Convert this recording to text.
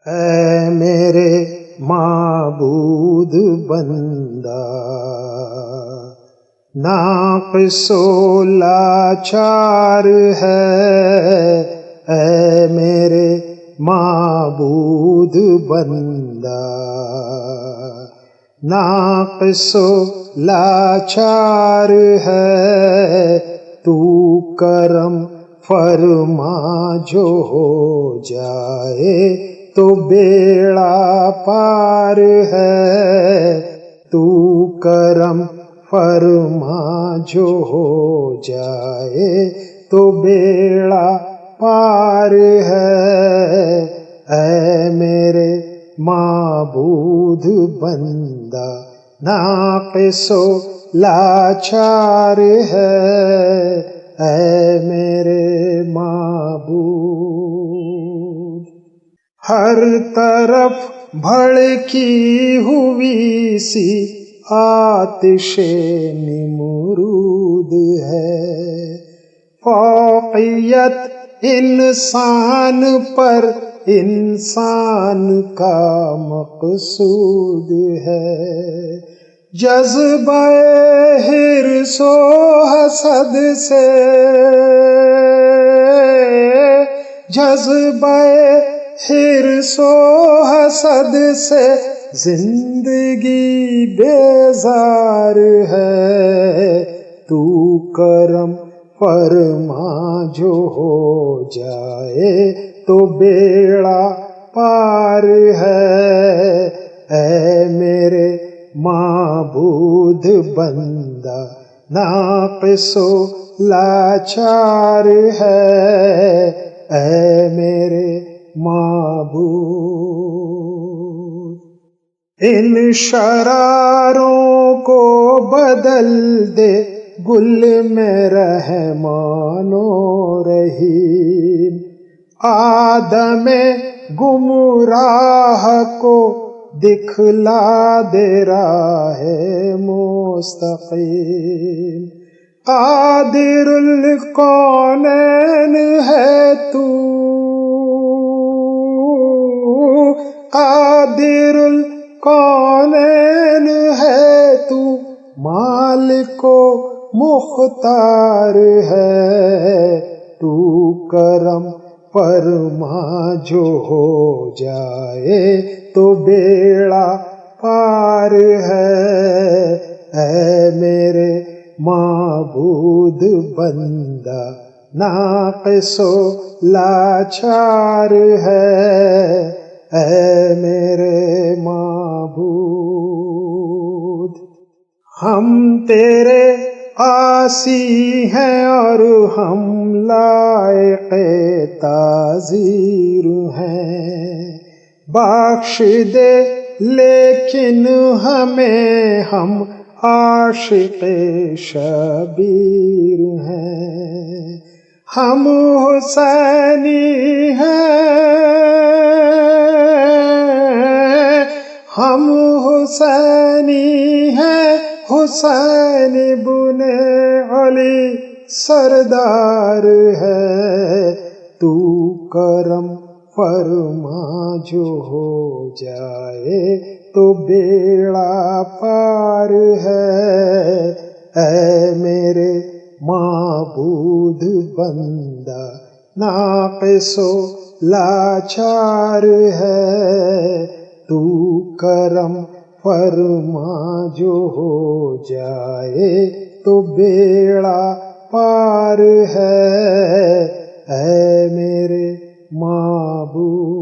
اے میرے معبود بندہ، ناقص و لاچار ہے، اے میرے معبود بندہ، ناقص و لاچار ہے، تو کرم فرما جو ہو جائے تو بیڑا پار ہے، تو کرم فرما جو ہو جائے تو بیڑا پار ہے، اے میرے معبود بندہ، ناقص و لاچار ہے، اے میرے معبود۔ ہر طرف بھڑکی ہوئی سی آتش نمرود ہے، فوقیت انسان پر انسان کا مقصود ہے، جذبہ حرص و حسد سے، جذبہ حرص و حسد سے زندگی بیزار ہے، تو کرم فرما جو ہو جائے تو بیڑا پار ہے، اے میرے معبود بندہ، ناقص و لاچار ہے، اے میرے معبود۔ ان شراروں کو بدل دے گل میں رحمان و رحیم، آدم گمراہ کو دکھلا دے راہ مستقیم، قادر الکونین ہے تو، قادر الکونین ہے تو، مالک و مختار ہے، تو کرم فرما جو ہو جائے تو بیڑا پار ہے، اے میرے معبود بندہ، ناقص و لاچار ہے، اے میرے معبود۔ ہم تیرے عاصی ہیں اور ہم لائق تعزیر ہیں، بخش دے لیکن ہمیں، ہم عاشق شبیر ہیں، ہم حسینی ہیں، ہم حسینی ہیں، حسین بن علی سردار ہے، تو کرم فرما جو ہو جائے تو بیڑا پار ہے، اے میرے معبود بندہ، ناقص و لاچار ہے، تو کرم فرما جو ہو جائے تو بیڑا پار ہے، اے میرے معبود۔